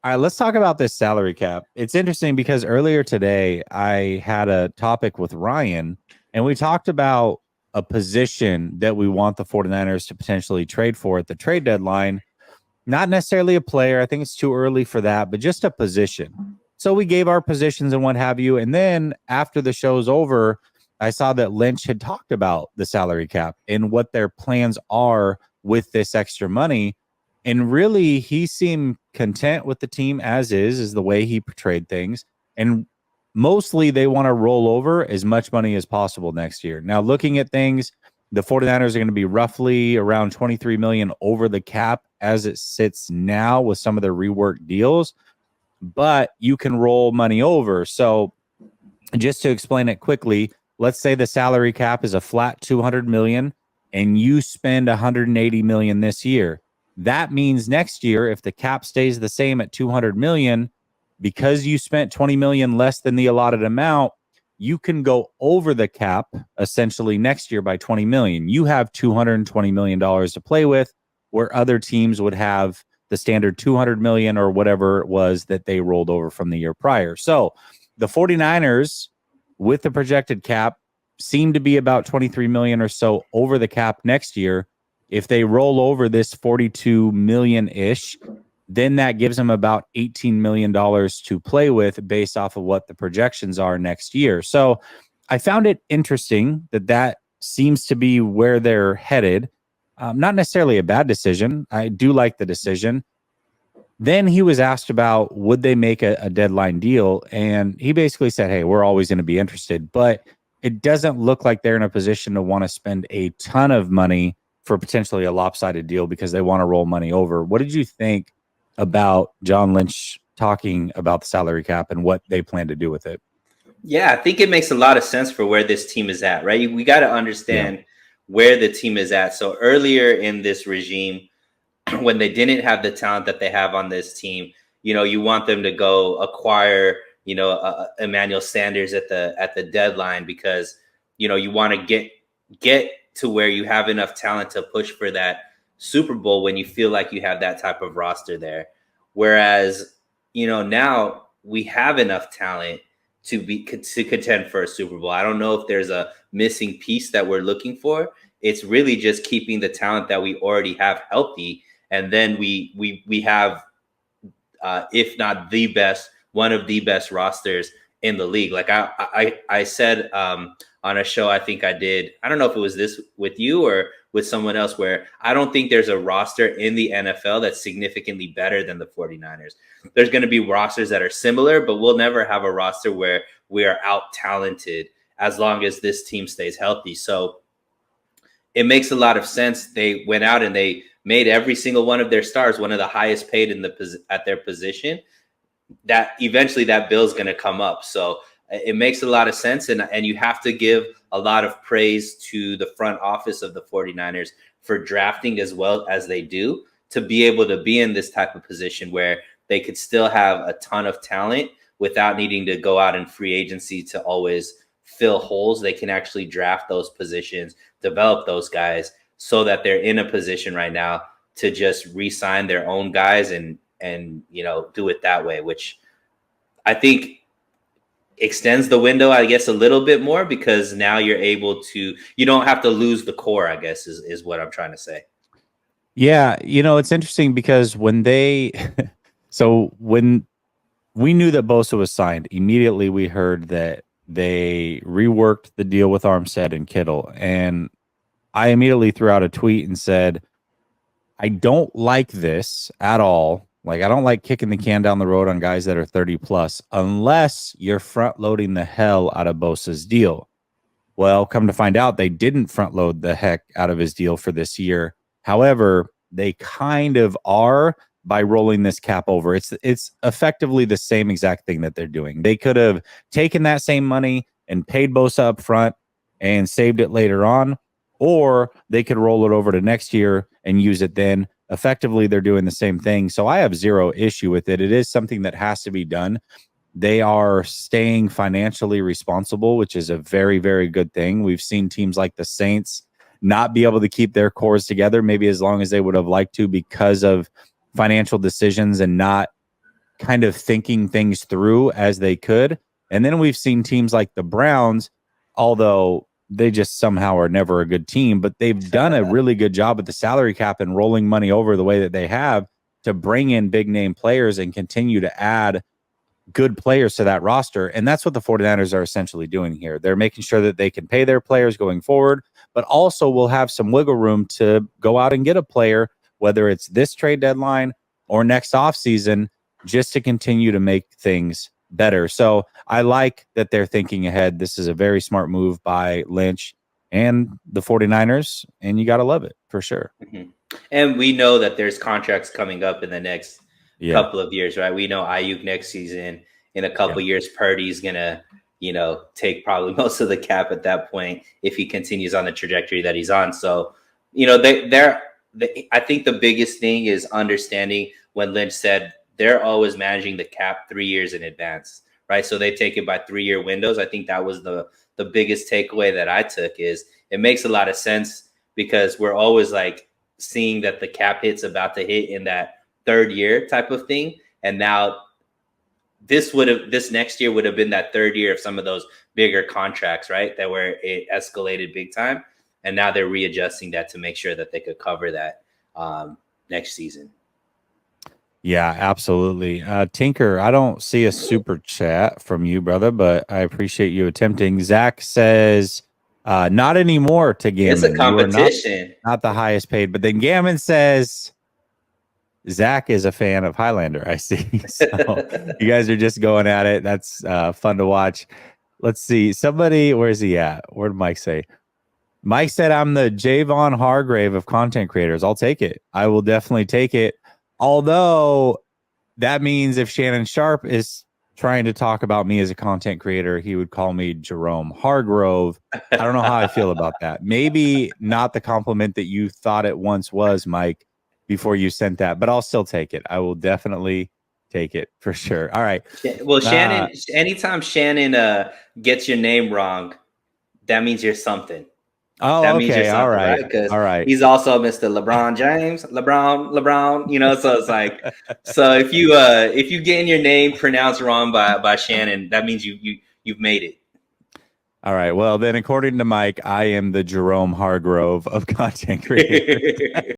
All right, let's talk about this salary cap. It's interesting because earlier today I had a topic with Ryan and we talked about a position that we want the 49ers to potentially trade for at the trade deadline. Not necessarily a player. I think it's too early for that, but just a position. So we gave our positions and what have you. And then after the show's over, I saw that Lynch had talked about the salary cap and what their plans are with this extra money. And really, he seemed content with the team as is the way he portrayed things. And mostly they want to roll over as much money as possible next year. Now, looking at things, the 49ers are going to be roughly around 23 million over the cap as it sits now with some of their reworked deals, but you can roll money over. So just to explain it quickly, let's say the salary cap is a flat 200 million and you spend 180 million this year. That means next year, if the cap stays the same at 200 million, because you spent 20 million less than the allotted amount, you can go over the cap essentially next year by 20 million. You have 220 million dollars to play with, where other teams would have the standard 200 million or whatever it was that they rolled over from the year prior. So the 49ers, with the projected cap, seem to be about 23 million or so over the cap next year. If they roll over this 42 million ish, then that gives them about $18 million to play with based off of what the projections are next year. So I found it interesting that that seems to be where they're headed. Not necessarily a bad decision. I do like the decision. Then he was asked about would they make a deadline deal, and he basically said, hey, we're always going to be interested, but it doesn't look like they're in a position to want to spend a ton of money for potentially a lopsided deal because they want to roll money over. What did you think about John Lynch talking about the salary cap and what they plan to do with it? Yeah, I think it makes a lot of sense for where this team is at, right? We got to Yeah. understand where the team is at. So earlier in this regime, when they didn't have the talent that they have on this team, you want them to go acquire, Emmanuel Sanders at the deadline because, you want to get to where you have enough talent to push for that Super Bowl when you feel like you have that type of roster there. Whereas, now we have enough talent to contend for a Super Bowl. I don't know if there's a missing piece that we're looking for. It's really just keeping the talent that we already have healthy, and then we have, if not the best, one of the best rosters in the league. Like I said on a show, I think I did. I don't know if it was this with you or with someone else, where I don't think there's a roster in the NFL that's significantly better than the 49ers. There's going to be rosters that are similar, but we'll never have a roster where we are out talented as long as this team stays healthy. So it makes a lot of sense. They went out and they made every single one of their stars one of the highest paid at their position. That eventually that bill's going to come up. So it makes a lot of sense. And you have to give a lot of praise to the front office of the 49ers for drafting as well as they do, to be able to be in this type of position where they could still have a ton of talent without needing to go out in free agency to always fill holes. They can actually draft those positions, develop those guys so that they're in a position right now to just re-sign their own guys and do it that way, which I think extends the window, I guess, a little bit more, because now you don't have to lose the core, I guess, is what I'm trying to say. Yeah, it's interesting because so when we knew that Bosa was signed, immediately we heard that they reworked the deal with Armstead and Kittle. And I immediately threw out a tweet and said, I don't like this at all. Like, I don't like kicking the can down the road on guys that are 30 plus unless you're front loading the hell out of Bosa's deal. Well, come to find out, they didn't front load the heck out of his deal for this year. However, they kind of are by rolling this cap over. It's effectively the same exact thing that they're doing. They could have taken that same money and paid Bosa up front and saved it later on, or they could roll it over to next year and use it then. Effectively, they're doing the same thing. So I have zero issue with it. It is something that has to be done. They are staying financially responsible, which is a very, very good thing. We've seen teams like the Saints not be able to keep their cores together, maybe as long as they would have liked to, because of financial decisions and not kind of thinking things through as they could. And then we've seen teams like the Browns, although they just somehow are never a good team, but they've done a really good job with the salary cap and rolling money over the way that they have to bring in big name players and continue to add good players to that roster. And that's what the 49ers are essentially doing here. They're making sure that they can pay their players going forward, but also will have some wiggle room to go out and get a player, whether it's this trade deadline or next offseason, just to continue to make things better. So I like that they're thinking ahead. This is a very smart move by Lynch and the 49ers, and you got to love it for sure. Mm-hmm. And we know that there's contracts coming up in the next couple of years, right? We know Ayuk next season. In a couple years, Purdy's gonna, take probably most of the cap at that point if he continues on the trajectory that he's on. So, I think the biggest thing is understanding when Lynch said they're always managing the cap 3 years in advance, right? So they take it by 3-year windows. I think that was the biggest takeaway that I took. Is it makes a lot of sense because we're always like seeing that the cap hit's about to hit in that third year type of thing. And now this next year would have been that third year of some of those bigger contracts, right? That where it escalated big time. And now they're readjusting that to make sure that they could cover that next season. Yeah, absolutely. Tinker, I don't see a super chat from you, brother, but I appreciate you attempting. Zach says, not anymore to Gammon. It's a competition. Not the highest paid, but then Gammon says, Zach is a fan of Highlander, I see. So you guys are just going at it. That's fun to watch. Let's see. Somebody, where's he at? What did Mike say? Mike said, I'm the Javon Hargrave of content creators. I'll take it. I will definitely take it. Although that means if Shannon Sharp is trying to talk about me as a content creator, he would call me Jerome Hargrove. I don't know how I feel about that. Maybe not the compliment that you thought it once was, Mike, before you sent that, but I'll still take it. I will definitely take it for sure. All right. Well, Shannon, anytime Shannon gets your name wrong, that means you're something. Oh, that means you're all right. Because all right. He's also Mr. LeBron James, LeBron. So it's like, so if you getting your name pronounced wrong by Shannon, that means you've made it. All right. Well, then, according to Mike, I am the Jerome Hargrove of content creators.